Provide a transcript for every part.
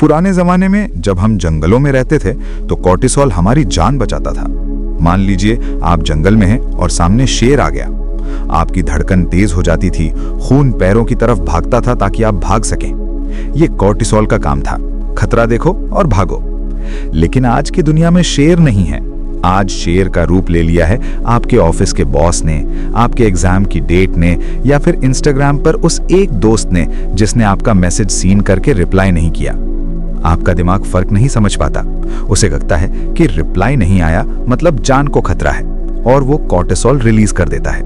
पुराने जमाने में जब हम जंगलों में रहते थे तो कॉर्टिसोल हमारी जान बचाता था। मान लीजिए आप जंगल में हैं और सामने शेर आ गया। आपकी धड़कन तेज हो जाती थी, खून पैरों की तरफ भागता था ताकि आप भाग सकें। ये कॉर्टिसोल का काम था, खतरा देखो और भागो। लेकिन आज की दुनिया में शेर नहीं है। आज शेर का रूप ले लिया है आपके ऑफिस के बॉस ने, आपके एग्जाम की डेट ने, या फिर इंस्टाग्राम पर उस एक दोस्त ने जिसने आपका मैसेज सीन करके रिप्लाई नहीं किया। आपका दिमाग फर्क नहीं समझ पाता। उसे लगता है कि रिप्लाई नहीं आया मतलब जान को खतरा है, और वो कॉर्टिसोल रिलीज कर देता है।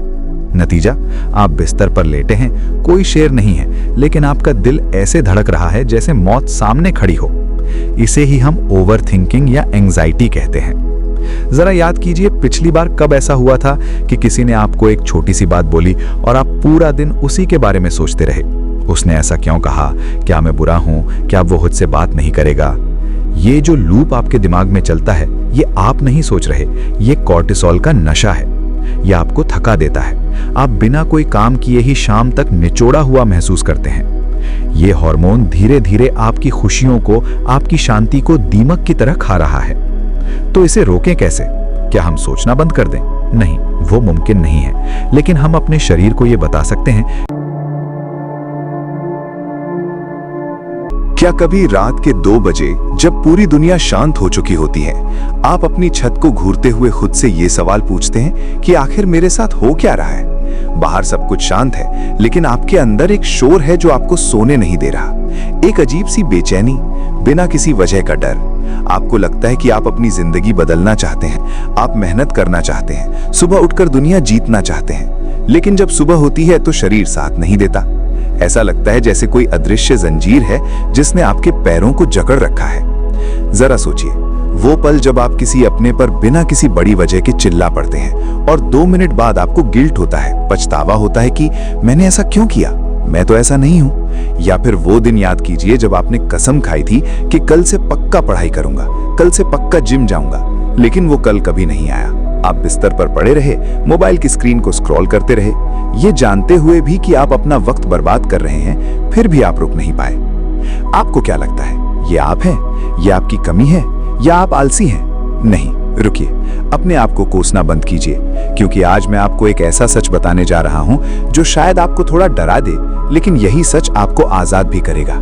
नतीजा, आप बिस्तर पर लेटे हैं, कोई शेर नहीं है, लेकिन आपका दिल ऐसे धड़क रहा है जैसे मौत सामने खड़ी हो। इसे ही हम ओवर थिंकिंग या एंजाइटी कहते हैं। जरा याद कीजिए, पिछली बार कब ऐसा हुआ था कि किसी ने आपको एक छोटी सी बात बोली और आप पूरा दिन उसी के बारे में सोचते रहे। उसने ऐसा क्यों कहा? क्या मैं बुरा हूं? क्या वो मुझसे बात नहीं करेगा? ये जो लूप आपके दिमाग में चलता है, ये आप नहीं सोच रहे, ये कॉर्टिसोल का नशा है। यह आपको थका देता है। आप बिना कोई काम किए ही शाम तक निचोड़ा हुआ महसूस करते हैं। ये हार्मोन धीरे धीरे आपकी खुशियों को, आपकी शांति को दीमक की तरह खा रहा है। तो इसे रोकें कैसे? क्या हम सोचना बंद कर दें? नहीं, वो मुमकिन नहीं है। लेकिन हम अपने शरीर को ये बता सकते हैं। क्या कभी रात के 2 बजे जब पूरी दुनिया शांत हो चुकी होती है, आप अपनी छत को घूरते हुए खुद से ये सवाल पूछते हैं कि आखिर मेरे साथ हो क्या रहा है? बाहर सब कुछ शांत है, लेकिन आपके अंदर एक शोर है जो आपको सोने नहीं दे रहा। एक अजीब सी बेचैनी, बिना किसी वजह का डर। आपको लगता है कि आप अपनी जिंदगी बदलना चाहते हैं, आप मेहनत करना चाहते हैं, सुबह उठकर दुनिया जीतना चाहते हैं, लेकिन जब सुबह होती है तो शरीर साथ नहीं देता। ऐसा लगता है जैसे कोई अदृश्य जंजीर है जिसने आपके पैरों को जकड़ रखा है। जरा सोचिए, वो पल जब आप किसी अपने पर बिना किसी बड़ी वजह के चिल्ला पड़ते हैं और 2 मिनट बाद आपको गिल्ट होता है, पछतावा होता है कि मैंने ऐसा क्यों किया, मैं तो ऐसा नहीं हूं। या फिर वो दिन याद कीजिए जब आपने कसम खाई थी कि कल से पक्का पढ़ाई करूंगा, कल से पक्का जिम जाऊंगा, लेकिन वो कल कभी नहीं आया। आप बिस्तर पर पड़े रहे, मोबाइल की स्क्रीन को स्क्रॉल करते रहे, ये जानते हुए भी कि आप अपना वक्त बर्बाद कर रहे हैं, फिर भी आप रुक नहीं पाए। आपको क्या लगता है, ये आप हैं, ये आपकी कमी है, या आप आलसी हैं? नहीं, रुकिए, अपने आप को कोसना बंद कीजिए, क्योंकि आज मैं आपको एक ऐसा सच बताने जा रहा हूं जो शायद आपको थोड़ा डरा दे, लेकिन यही सच आपको आजाद भी करेगा।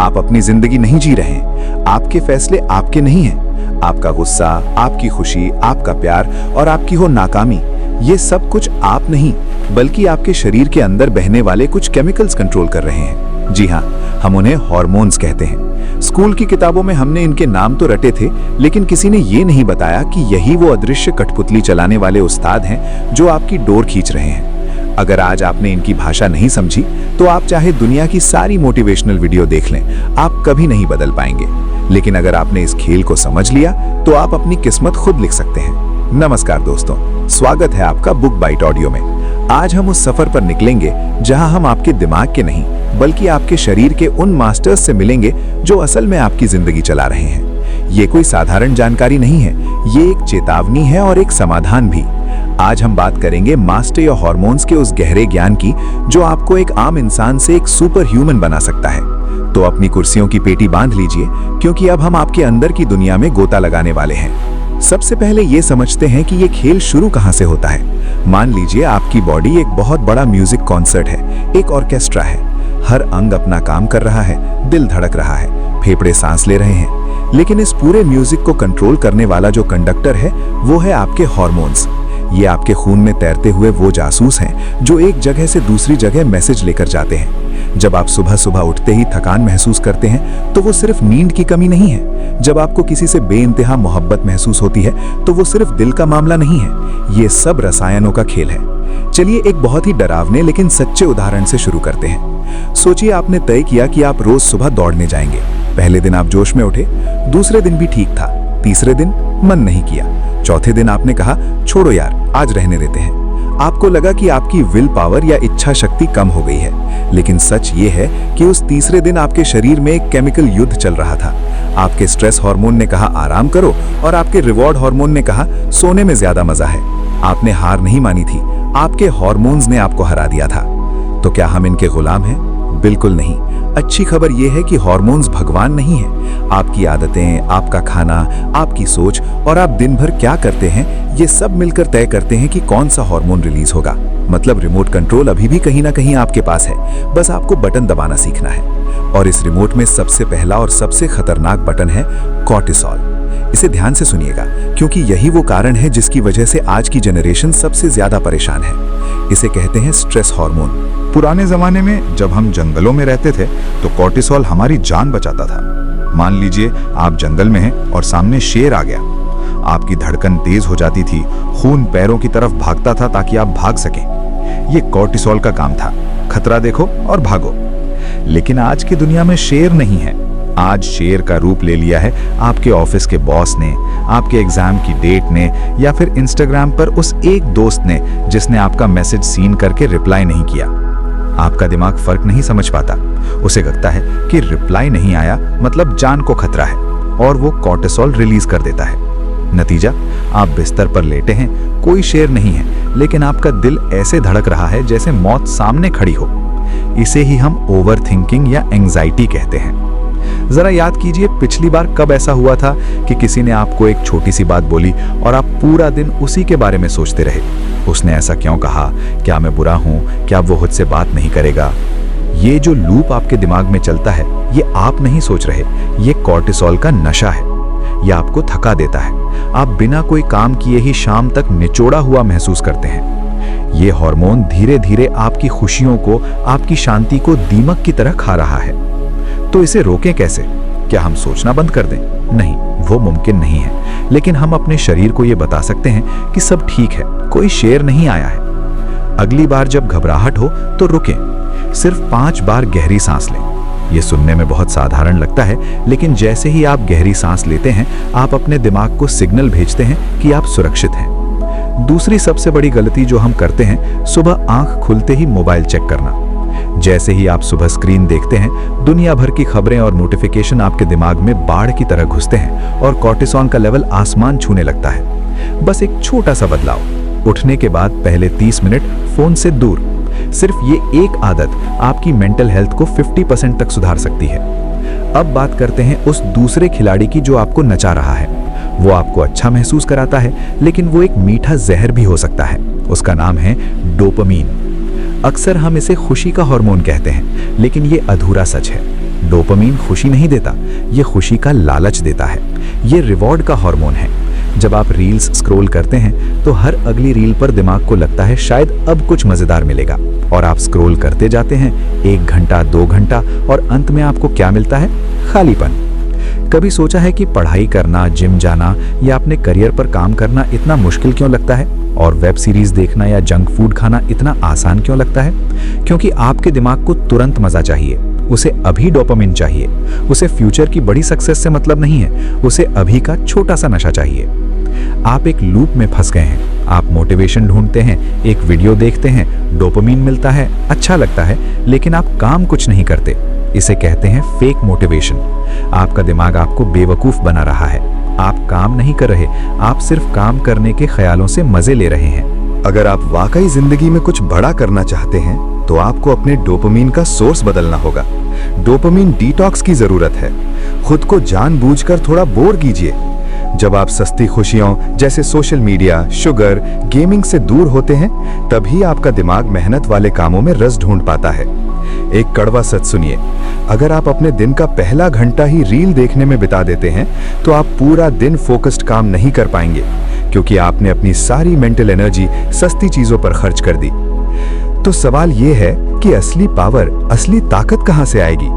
आप अपनी जिंदगी नहीं जी रहे हैं, आपके फैसले आपके नहीं हैं। आपका गुस्सा, आपकी खुशी, आपका प्यार और आपकी हो नाकामी, ये सब कुछ आप नहीं, बल्कि आपके शरीर के अंदर बहने वाले कुछ केमिकल्स कंट्रोल कर रहे हैं। जी हाँ, हम उन्हें हार्मोन्स कहते हैं। स्कूल की किताबों में हमने इनके नाम तो रटे थे, लेकिन किसी ने ये नहीं बताया कि यही वो अदृश्य कठपुतली चलाने वाले उस्ताद हैं जो आपकी डोर खींच रहे हैं। अगर आज आपने इनकी भाषा नहीं समझी, तो आप चाहे दुनिया की सारी मोटिवेशनल वीडियो देख लें, आप कभी नहीं बदल पाएंगे। लेकिन अगर आपने इस खेल को समझ लिया, तो आप अपनी किस्मत खुद लिख सकते हैं। नमस्कार दोस्तों, स्वागत है आपका बुक बाइट ऑडियो में। आज हम उस सफर पर निकलेंगे जहां हम आपके दिमाग के नहीं, बल्कि आपके शरीर के उन मास्टर्स से मिलेंगे जो असल में आपकी जिंदगी चला रहे हैं। ये कोई साधारण जानकारी नहीं है, ये एक चेतावनी है और एक समाधान भी। आज हम बात करेंगे मास्टर या हार्मोन्स के उस गहरे ज्ञान की जो आपको एक आम इंसान से एक सुपर ह्यूमन बना सकता है। तो अपनी कुर्सियों की पेटी बांध लीजिए, क्योंकि अब हम आपके अंदर की दुनिया में गोता लगाने वाले हैं। सबसे पहले ये समझते हैं कि ये खेल शुरू कहाँ से होता है। मान लीजिए आपकी बॉडी एक बहुत बड़ा म्यूजिक कॉन्सर्ट है, एक ऑर्केस्ट्रा है। हर अंग अपना काम कर रहा है, दिल धड़क रहा है, फेफड़े सांस ले रहे हैं, लेकिन इस पूरे म्यूजिक को कंट्रोल करने वाला जो कंडक्टर है, वो है आपके हार्मोन्स। ये आपके खून में तैरते हुए वो जासूस हैं जो एक जगह से दूसरी जगह मैसेज लेकर जाते हैं। जब आप सुबह सुबह उठते ही थकान महसूस करते हैं, तो वो सिर्फ नींद की कमी नहीं है। जब आपको किसी से बेइंतहा मोहब्बत महसूस होती है, तो वो सिर्फ दिल का मामला नहीं है। ये सब रसायनों का खेल है। चलिए एक बहुत ही डरावने लेकिन सच्चे उदाहरण से शुरू करते हैं। सोचिए आपने तय किया कि आप रोज सुबह दौड़ने जाएंगे। पहले दिन आप जोश में उठे, दूसरे दिन भी ठीक था, तीसरे दिन मन नहीं किया, चौथे दिन आपने कहा छोड़ो यार, आज रहने देते हैं। आपको लगा कि आपकी विल पावर या इच्छा शक्ति कम हो गई है, लेकिन सच ये है कि उस तीसरे दिन आपके शरीर में एक केमिकल युद्ध चल रहा था। आपके स्ट्रेस हार्मोन ने कहा आराम करो, और आपके रिवॉर्ड हार्मोन ने कहा सोने में ज्यादा मजा है। आपने हार नहीं मानी थी, आपके हार्मोन्स ने आपको हरा दिया था। तो क्या हम इनके गुलाम हैं? बिल्कुल नहीं। अच्छी खबर यह है कि हार्मोन्स भगवान नहीं है। आपकी आदतें, आपका खाना, आपकी सोच और आप दिन भर क्या करते हैं, ये सब मिलकर तय करते हैं कि कौन सा हार्मोन रिलीज होगा। मतलब रिमोट कंट्रोल अभी भी कहीं ना कहीं आपके पास है, बस आपको बटन दबाना सीखना है। और इस रिमोट में सबसे पहला और सबसे खतरनाक बटन है कॉर्टिसोल। इसे ध्यान से सुनिएगा, क्योंकि यही वो कारण है जिसकी वजह से आज की जनरेशन सबसे ज्यादा परेशान है। इसे कहते हैं स्ट्रेस हार्मोन। पुराने जमाने में जब हम जंगलों में रहते थे तो कॉर्टिसोल हमारी जान बचाता था। मान लीजिए आप जंगल में हैं और सामने शेर आ गया, आपकी धड़कन तेज हो जाती थी, खून पैरों की तरफ भागता था ताकि आप भाग सकें। ये कॉर्टिसोल का काम था, खतरा देखो और भागो। लेकिन आज की दुनिया में शेर नहीं है। आज शेर का रूप ले लिया है आपके ऑफिस के बॉस ने, आपके एग्जाम की डेट ने, या फिर इंस्टाग्राम पर उस एक दोस्त ने जिसने आपका मैसेज सीन करके रिप्लाई नहीं किया। आपका दिमाग फर्क नहीं समझ पाता। उसे लगता है कि रिप्लाई नहीं आया मतलब जान को खतरा है, और वो कॉर्टिसोल रिलीज कर देता है। नतीजा, आप बिस्तर पर लेटे हैं, कोई शेर नहीं है, लेकिन आपका दिल ऐसे धड़क रहा है जैसे मौत सामने खड़ी हो। इसे ही हम ओवर थिंकिंग या एंजाइटी कहते हैं। जरा याद कीजिए, पिछली बार कब ऐसा हुआ था कि किसी ने आपको एक छोटी सी बात बोली और आप पूरा दिन उसी के बारे में सोचते रहे। उसने ऐसा क्यों कहा? क्या मैं बुरा हूं? क्या वो खुद से बात नहीं करेगा? ये जो लूप आपके दिमाग में चलता है, ये आप नहीं सोच रहे, ये कॉर्टिसोल का नशा है। ये आपको थका देता है। आप बिना कोई काम किए ही शाम तक निचोड़ा हुआ महसूस करते हैं। ये हार्मोन धीरे धीरे आपकी खुशियों को, आपकी शांति को दीमक की तरह खा रहा है। तो इसे रोकें कैसे? क्या हम सोचना बंद कर दें? नहीं, वो मुमकिन नहीं है। लेकिन हम अपने शरीर को ये बता सकते हैं कि सब ठीक है, कोई शेर नहीं आया है। अगली बार जब घबराहट हो तो रुकें, सिर्फ 5 बार गहरी सांस लें। ये सुनने में बहुत साधारण लगता है, लेकिन जैसे ही आप गहरी सांस लेते हैं, आप अपने दिमाग को सिग्नल भेजते हैं कि आप सुरक्षित हैं। दूसरी सबसे बड़ी गलती जो हम करते हैं, सुबह आंख खुलते ही मोबाइल चेक करना। जैसे ही आप सुबह स्क्रीन देखते हैं, दुनिया भर की खबरें और नोटिफिकेशन आपके दिमाग में बाढ़ की तरह घुसते हैं और कॉर्टिसोल का लेवल आसमान छूने लगता है। बस एक छोटा सा बदलाव, उठने के बाद पहले 30 मिनट फोन से दूर। सिर्फ ये एक आदत आपकी मेंटल हेल्थ को 50% तक सुधार सकती है। अब बात करते हैं उस दूसरे खिलाड़ी की जो आपको नचा रहा है। वो आपको अच्छा महसूस कराता है, लेकिन वो एक मीठा जहर भी हो सकता है। उसका नाम है डोपामीन। अक्सर हम इसे खुशी का हार्मोन कहते हैं, लेकिन ये अधूरा सच है। डोपामीन खुशी नहीं देता, ये खुशी का लालच देता है। ये रिवॉर्ड का हार्मोन है। जब आप रील्स स्क्रॉल करते हैं तो हर अगली रील पर दिमाग को लगता है शायद अब कुछ मजेदार मिलेगा, और आप स्क्रॉल करते जाते हैं 1 घंटा, 2 घंटा, और अंत में आपको क्या मिलता है? खालीपन। कभी सोचा है कि पढ़ाई करना, जिम जाना या अपने करियर पर काम करना इतना मुश्किल क्यों लगता है, और वेब सीरीज देखना या जंक फूड खाना इतना आसान क्यों लगता है? क्योंकि आपके दिमाग को तुरंत मजा चाहिए, उसे अभी डोपामिन चाहिए। उसे फ्यूचर की बड़ी सक्सेस से मतलब नहीं है, उसे अभी का छोटा सा नशा चाहिए। आप एक लूप में फंस गए हैं। आप मोटिवेशन ढूंढते हैं, एक वीडियो देखते हैं, डोपामिन मिलता है, अच्छा लगता है, लेकिन आप काम कुछ नहीं करते। इसे कहते हैं फेक मोटिवेशन। आपका दिमाग आपको बेवकूफ बना रहा है। आप काम नहीं कर रहे, आप सिर्फ काम करने के ख्यालों से मजे ले रहे हैं। अगर आप वाकई जिंदगी में कुछ बड़ा करना चाहते हैं तो आपको अपने डोपामीन का सोर्स बदलना होगा। डोपामीन डिटॉक्स की जरूरत है। खुद को जानबूझकर थोड़ा बोर कीजिए। जब आप सस्ती खुशियों जैसे सोशल मीडिया, शुगर, गेमिंग से दूर होते हैं, तभी आपका दिमाग मेहनत वाले कामों में रस ढूंढ पाता है। एक कड़वा सच सुनिए, अगर आप अपने दिन का पहला घंटा ही रील देखने में बिता देते हैं तो आप पूरा दिन फोकस्ड काम नहीं कर पाएंगे, क्योंकि आपने अपनी सारी मेंटल एनर्जी सस्ती चीजों पर खर्च कर दी। तो सवाल यह है कि असली पावर, असली ताकत कहां से आएगी?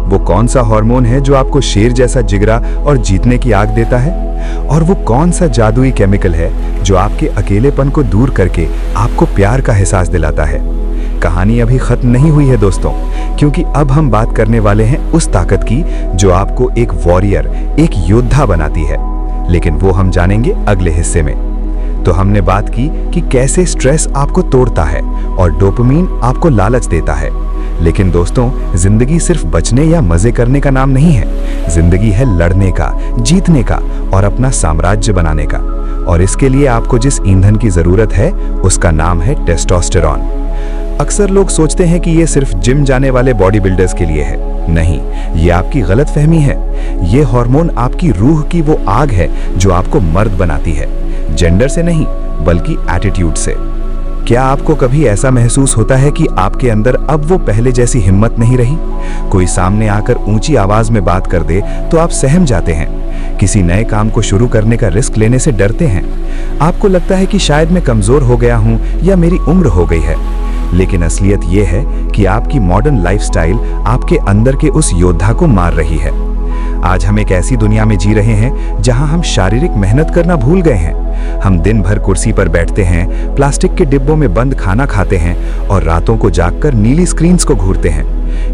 वो कौन सा हार्मोन है जो आपको शेर जैसा जिगरा और जीतने की आग देता है? और वो कौन सा जादुई केमिकल है जो आपके अकेलेपन को दूर करके आपको प्यार का एहसास दिलाता है? कहानी अभी खत्म नहीं हुई है दोस्तों, क्योंकि अब हम बात करने वाले हैं उस ताकत की जो आपको एक वॉरियर, एक योद्धा बनाती है। लेकिन वो हम जानेंगे अगले हिस्से में। तो हमने बात की कि कैसे स्ट्रेस आपको तोड़ता है और डोपामीन आपको लालच देता है। लेकिन दोस्तों, जिंदगी सिर्फ बचने या मजे करने का नाम नहीं है। जिंदगी है लड़ने का, जीतने का और अपना साम्राज्य बनाने का। और इसके लिए आपको जिस ईंधन की जरूरत है उसका नाम है टेस्टोस्टेरॉन। अक्सर लोग सोचते हैं कि ये सिर्फ जिम जाने वाले बॉडी बिल्डर्स के लिए है। नहीं, ये आपकी गलतफहमी है। ये हार्मोन आपकी रूह की वो आग है जो आपको मर्द बनाती है, जेंडर से नहीं बल्कि एटीट्यूड से। क्या आपको कभी ऐसा महसूस होता है कि आपके अंदर अब वो पहले जैसी हिम्मत नहीं रही? कोई सामने आकर ऊंची आवाज में बात कर दे तो आप सहम जाते हैं। किसी नए काम को शुरू करने का रिस्क लेने से डरते हैं। आपको लगता है कि शायद मैं कमजोर हो गया हूं या मेरी उम्र हो गई है। लेकिन असलियत यह है कि आपकी मॉडर्न लाइफस्टाइल आपके अंदर के उस योद्धा को मार रही है। आज हम एक ऐसी दुनिया में जी रहे हैं जहां हम शारीरिक मेहनत करना भूल गए हैं। हम दिन भर कुर्सी पर बैठते हैं, प्लास्टिक के डिब्बों में बंद खाना खाते हैं और रातों को जागकर नीली स्क्रीन्स को घूरते हैं।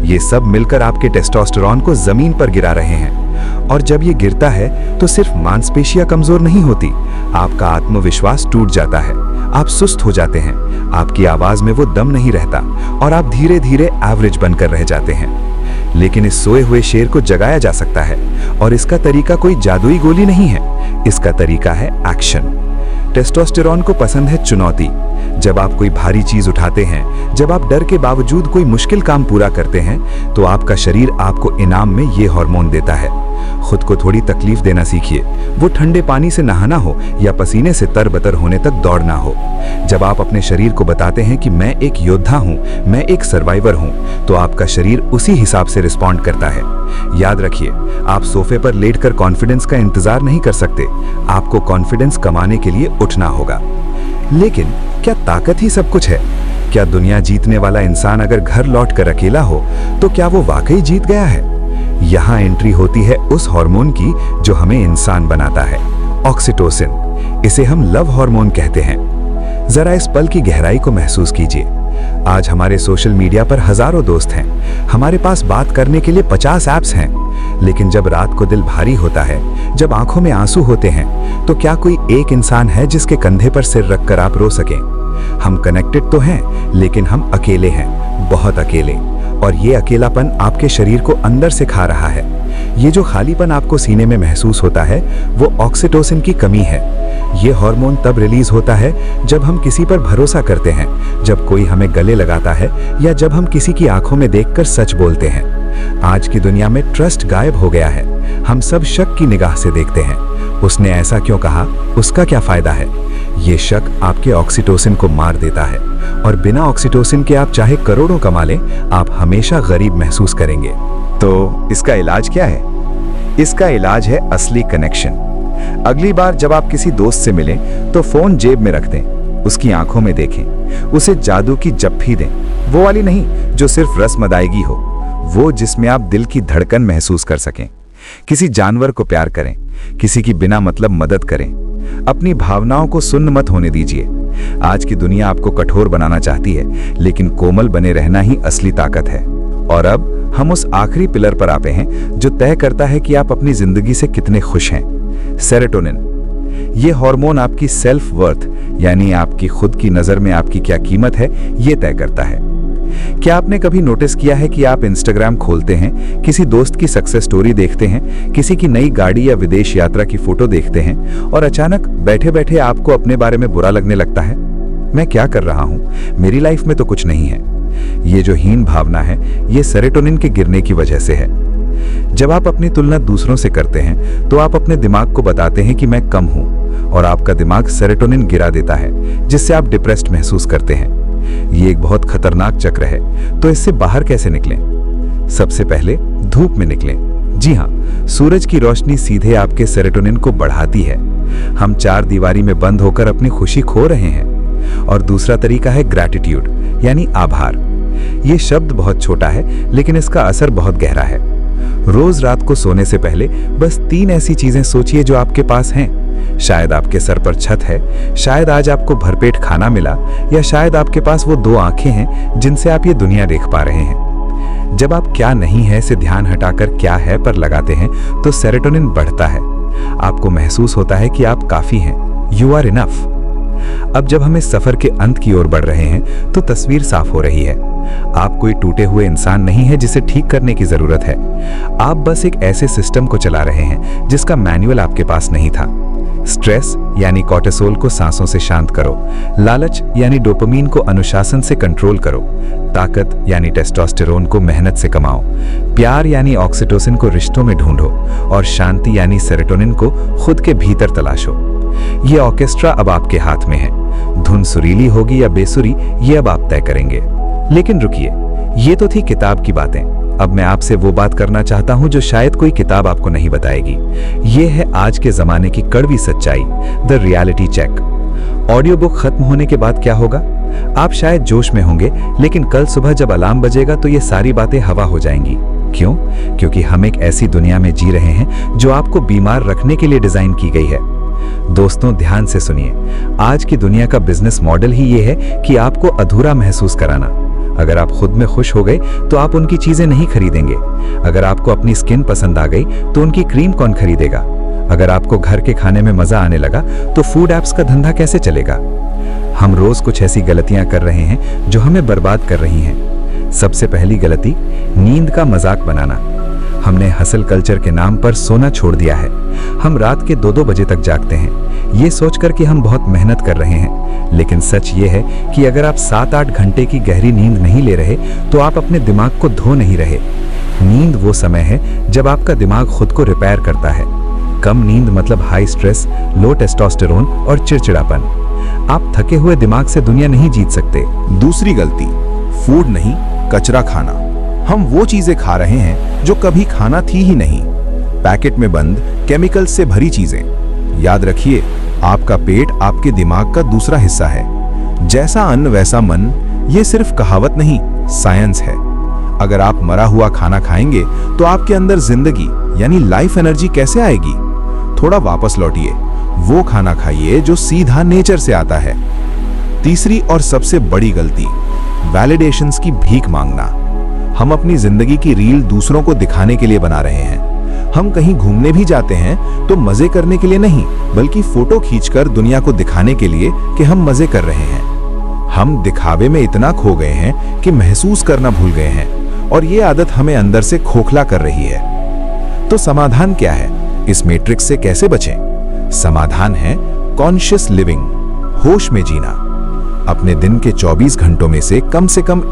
ये सब मिलकर आपके टेस्टोस्टेरोन को जमीन पर गिरा रहे हैं। और जब ये गिरता है तो सिर्फ मांसपेशियां कमजोर नहीं होती, आपका आत्मविश्वास टूट जाता है, आप सुस्त हो जाते हैं, आपकी आवाज में वो दम नहीं रहता और आप धीरे धीरे एवरेज बनकर रह जाते हैं। लेकिन इस सोए हुए शेर को जगाया जा सकता है और इसका तरीका कोई जादुई गोली नहीं है, इसका तरीका है एक्शन। टेस्टोस्टेरोन को पसंद है चुनौती। जब आप कोई भारी चीज उठाते हैं, जब आप डर के बावजूद कोई मुश्किल काम पूरा करते हैं, तो आपका शरीर आपको इनाम में ये हार्मोन देता है। खुद को थोड़ी तकलीफ देना सीखिए, वो ठंडे पानी से नहाना हो या पसीने से तरबतर होने तक दौड़ना हो। जब आप अपने शरीर को बताते हैं कि मैं एक योद्धा हूं, मैं एक सर्वाइवर हूं, तो आपका शरीर उसी हिसाब से रिस्पॉन्ड करता है। याद रखिए, आप सोफे पर लेटकर कॉन्फिडेंस का इंतजार नहीं कर सकते, आपको कॉन्फिडेंस कमाने के लिए उठना होगा। लेकिन क्या ताकत ही सब कुछ है? क्या दुनिया जीतने वाला इंसान अगर घर लौटकर अकेला हो तो क्या वो वाकई जीत गया है? यहाँ एंट्री होती है उस हार्मोन की जो हमें इंसान बनाता है, ऑक्सीटोसिन। इसे हम लव हार्मोन कहते हैं। जरा इस पल की गहराई को महसूस कीजिए। आज हमारे सोशल मीडिया पर हजारों दोस्त हैं, हमारे पास बात करने के लिए 50 ऐप्स हैं, लेकिन जब रात को दिल भारी होता है, जब आंखों में आंसू होते हैं, तो क्या कोई एक इंसान है जिसके कंधे पर सिर रखकर आप रो सकें? हम कनेक्टेड तो हैं, लेकिन हम अकेले हैं, बहुत अकेले। और ये अकेलापन आपके शरीर को अंदर से खा रहा है। ये जो खालीपन आपको सीने में महसूस होता है, वो ऑक्सीटोसिन की कमी है। ये हार्मोन तब रिलीज होता है जब हम किसी पर भरोसा करते हैं, जब कोई हमें गले लगाता है या जब हम किसी की आंखों में देखकर सच बोलते हैं। आज की दुनिया में ट्रस्ट गायब हो गया है। हम सब शक की निगाह से देखते हैं। उसने ऐसा क्यों कहा? उसका क्या फायदा है? ये शक आपके ऑक्सीटोसिन को मार देता है और बिना ऑक्सीटोसिन के आप चाहे करोड़ों कमा लें, आप हमेशा गरीब महसूस करेंगे। तो इसका इलाज क्या है? इसका इलाज है असली कनेक्शन। अगली बार जब आप किसी दोस्त से मिलें तो फोन जेब में रख दें, उसकी आंखों में देखें, उसे जादू की जप्फी दें, वो वाली नहीं जो सिर्फ रस्म अदायगी हो, वो जिसमें आप दिल की धड़कन महसूस कर सकें। किसी जानवर को प्यार करें, किसी की बिना मतलब मदद करें। अपनी भावनाओं को सुन्न मत होने दीजिए। आज की दुनिया आपको कठोर बनाना चाहती है, लेकिन कोमल बने रहना ही असली ताकत है। और अब हम उस आखिरी पिलर पर आते हैं जो तय करता है कि आप अपनी जिंदगी से कितने खुश हैं, सेरोटोनिन। ये हार्मोन आपकी सेल्फ वर्थ, यानी आपकी खुद की नजर में आपकी क्या कीमत है, ये तय करता है। क्या आपने कभी नोटिस किया है कि आप इंस्टाग्राम खोलते हैं, किसी दोस्त की सक्सेस स्टोरी देखते हैं, किसी की नई गाड़ी या विदेश यात्रा की फोटो देखते हैं और अचानक बैठे बैठे आपको अपने बारे में बुरा लगने लगता है? मैं क्या कर रहा हूं, मेरी लाइफ में तो कुछ नहीं है। ये जो हीन भावना है, ये सेरोटोनिन के गिरने की वजह से है। जब आप अपनी तुलना दूसरों से करते हैं तो आप अपने दिमाग को बताते हैं कि मैं कम हूं, और आपका दिमाग सेरोटोनिन गिरा देता है, जिससे आप डिप्रेस्ड महसूस करते हैं। ये एक बहुत खतरनाक चक्र है। तो इससे बाहर कैसे निकलें? सबसे पहले धूप में निकलें। जी हाँ, सूरज की रोशनी सीधे आपके सेरोटोनिन को बढ़ाती है। हम चार दीवारी में बंद होकर अपनी खुशी खो रहे हैं। और दूसरा तरीका है ग्रैटिट्यूड, यानी आभार। ये शब्द बहुत छोटा है, लेकिन इसका असर बहुत गहरा है। रोज रात को सोने से पहले बस 3 ऐसी चीजें सोचिए जो आपके पास हैं। शायद आपके सर पर छत है, शायद आज आपको भरपेट खाना मिला, या शायद आपके पास वो 2 आंखें हैं जिनसे आप ये दुनिया देख पा रहे हैं। जब आप क्या नहीं है से ध्यान हटाकर क्या है पर लगाते हैं तो सेरोटोनिन बढ़ता है। आपको महसूस होता है कि आप काफी हैं, यू आर इनफ। अब जब हम इस सफर के अंत की ओर बढ़ रहे हैं तो तस्वीर साफ हो रही है। आप कोई टूटे हुए इंसान नहीं है जिसे ठीक करने की जरूरत है। आप बस एक ऐसे सिस्टम को चला रहे हैं जिसका मैनुअल आपके पास नहीं था। स्ट्रेस यानी कॉर्टिसोल को सांसों से शांत करो, लालच यानी डोपामीन को अनुशासन से कंट्रोल करो, ताकत यानी टेस्टोस्टेरोन को मेहनत से कमाओ, प्यार यानी ऑक्सीटोसिन को रिश्तों में ढूंढो और शांति यानी सेरोटोनिन को खुद के भीतर तलाशो। ये ऑर्केस्ट्रा अब आपके हाथ में है। धुन सुरीली होगी या बेसुरी, ये अब आप तय करेंगे। लेकिन रुकिए, ये तो थी किताब की बातें। अब मैं आपसे वो बात करना चाहता हूं जो शायद कोई किताब आपको नहीं बताएगी। ये है आज के जमाने की कड़वी सच्चाई, the reality check. Audio book खत्म होने के बाद क्या होगा? आप शायद जोश में होंगे, लेकिन कल सुबह जब अलार्म बजेगा तो ये सारी बातें हवा हो जाएंगी। क्यों? क्योंकि हम एक ऐसी दुनिया में जी रहे हैं जो आपको बीमार रखने के लिए डिजाइन की गई है। दोस्तों, ध्यान से सुनिए। आज की दुनिया का बिजनेस मॉडल ही ये है कि आपको अधूरा महसूस कराना। अगर आप खुद में खुश हो गए तो आप उनकी चीजें नहीं खरीदेंगे। अगर आपको अपनी स्किन पसंद आ गई तो उनकी क्रीम कौन खरीदेगा? अगर आपको घर के खाने में मजा आने लगा तो फूड ऐप्स का धंधा कैसे चलेगा? हम रोज कुछ ऐसी गलतियां कर रहे हैं जो हमें बर्बाद कर रही हैं। सबसे पहली गलती, नींद का मजाक बनाना। हमने हसल कल्चर के नाम पर सोना छोड़ दिया है। हम रात के 2-2 बजे तक जागते हैं, ये सोचकर कि हम बहुत मेहनत कर रहे हैं। लेकिन सच ये है कि अगर आप 7-8 घंटे की गहरी नींद नहीं ले रहे तो आप अपने दिमाग को धो नहीं रहे। नींद वो समय है जब आपका दिमाग खुद को रिपेयर करता है। कम नींद मतलब हाई स्ट्रेस, लो टेस्टोस्टेरोन और चिड़चिड़ापन। आप थके हुए दिमाग से दुनिया नहीं जीत सकते। दूसरी गलती, फूड नहीं कचरा खाना। हम वो चीजें खा रहे हैं जो कभी खाना थी ही नहीं। पैकेट में बंद केमिकल्स से भरी चीजें। याद रखिए, आपका पेट आपके दिमाग का दूसरा हिस्सा है। जैसा अन्न वैसा मन, ये सिर्फ कहावत नहीं, साइंस है। अगर आप मरा हुआ खाना खाएंगे तो आपके अंदर जिंदगी यानी लाइफ एनर्जी कैसे आएगी? थोड़ा वापस लौटिए, वो खाना खाइए जो सीधा नेचर से आता है। तीसरी और सबसे बड़ी गलती, वैलिडेशंस की भीख मांगना। हम अपनी जिंदगी की रील दूसरों को दिखाने के लिए बना रहे हैं। हम कहीं घूमने भी जाते हैं तो मजे करने के लिए नहीं, बल्कि फोटो खींचकर दुनिया को दिखाने के लिए कि हम मजे कर रहे हैं। हम दिखावे में इतना खो गए हैं कि महसूस करना भूल गए हैं, और ये आदत हमें अंदर से खोखला कर रही है। तो समाधान क्या है? इस मैट्रिक्स से कैसे बचें? समाधान है कॉन्शियस लिविंग, होश में जीना। अपने दिन के 24 घंटों में से कम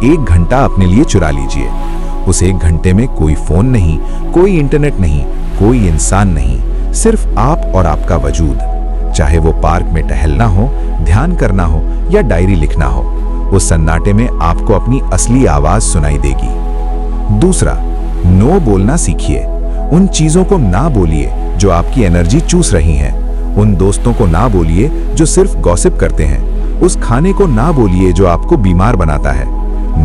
1 घंटा अपने लिए चुरा लीजिए। उस 1 घंटे में कोई फोन नहीं, कोई इंटरनेट नहीं, कोई इंसान नहीं, सिर्फ आप और आपका वजूद। चाहे वो पार्क में टहलना हो, ध्यान करना हो या डायरी लिखना हो, उस सन्नाटे में आपको अपनी असली आवाज सुनाई देगी। दूसरा, नो बोलना सीखिए। उन चीजों को ना बोलिए जो आपकी एनर्जी चूस रही हैं। उन दोस्तों को ना बोलिए जो सिर्फ गॉसिप करते हैं। उस खाने को ना बोलिए जो आपको बीमार बनाता है।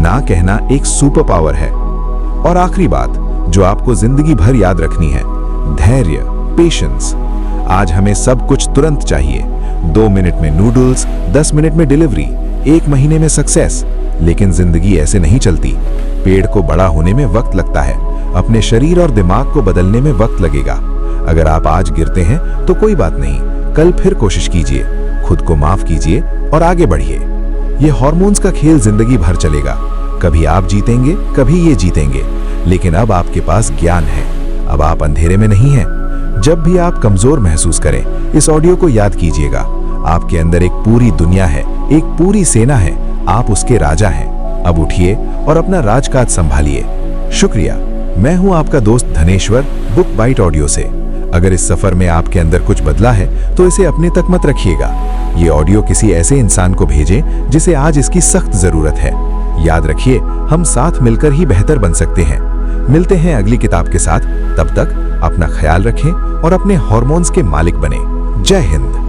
ना कहना एक सुपर पावर है। और आखिरी बात जो आपको जिंदगी भर याद रखनी है, धैर्य, पेशेंस। आज हमें सब कुछ तुरंत चाहिए। 2 मिनट में नूडल्स, 10 मिनट में डिलीवरी, 1 महीने में सक्सेस। लेकिन जिंदगी ऐसे नहीं चलती। पेड़ को बड़ा होने में वक्त लगता है, अपने शरीर और दिमाग को बदलने में वक्त लगेगा। अगर आप आज गिरते हैं तो कोई बात नहीं, कल फिर कोशिश कीजिए, खुद को माफ कीजिए और आगे बढ़िए। ये हार्मोन्स का खेल जिंदगी भर चलेगा। कभी आप जीतेंगे, कभी ये जीतेंगे, लेकिन अब आपके पास ज्ञान है। अब आप अंधेरे में नहीं हैं। जब भी आप कमजोर महसूस करें, इस ऑडियो को याद कीजिएगा। आपके अंदर एक पूरी दुनिया है, एक पूरी सेना है। आप उसके राजा हैं। अब उठिए और अपना राजकाज संभालिए। शुक्रिया। मैं हूं आपका दोस्त धनेश्वर, बुक बाइट ऑडियो से। अगर इस सफर में आपके अंदर कुछ बदला है तो इसे अपने तक मत रखिएगा। ये ऑडियो किसी ऐसे इंसान को भेजें जिसे आज इसकी सख्त जरूरत है। याद रखिए, हम साथ मिलकर ही बेहतर बन सकते हैं। मिलते हैं अगली किताब के साथ। तब तक अपना ख्याल रखें और अपने हार्मोन्स के मालिक बने। जय हिंद।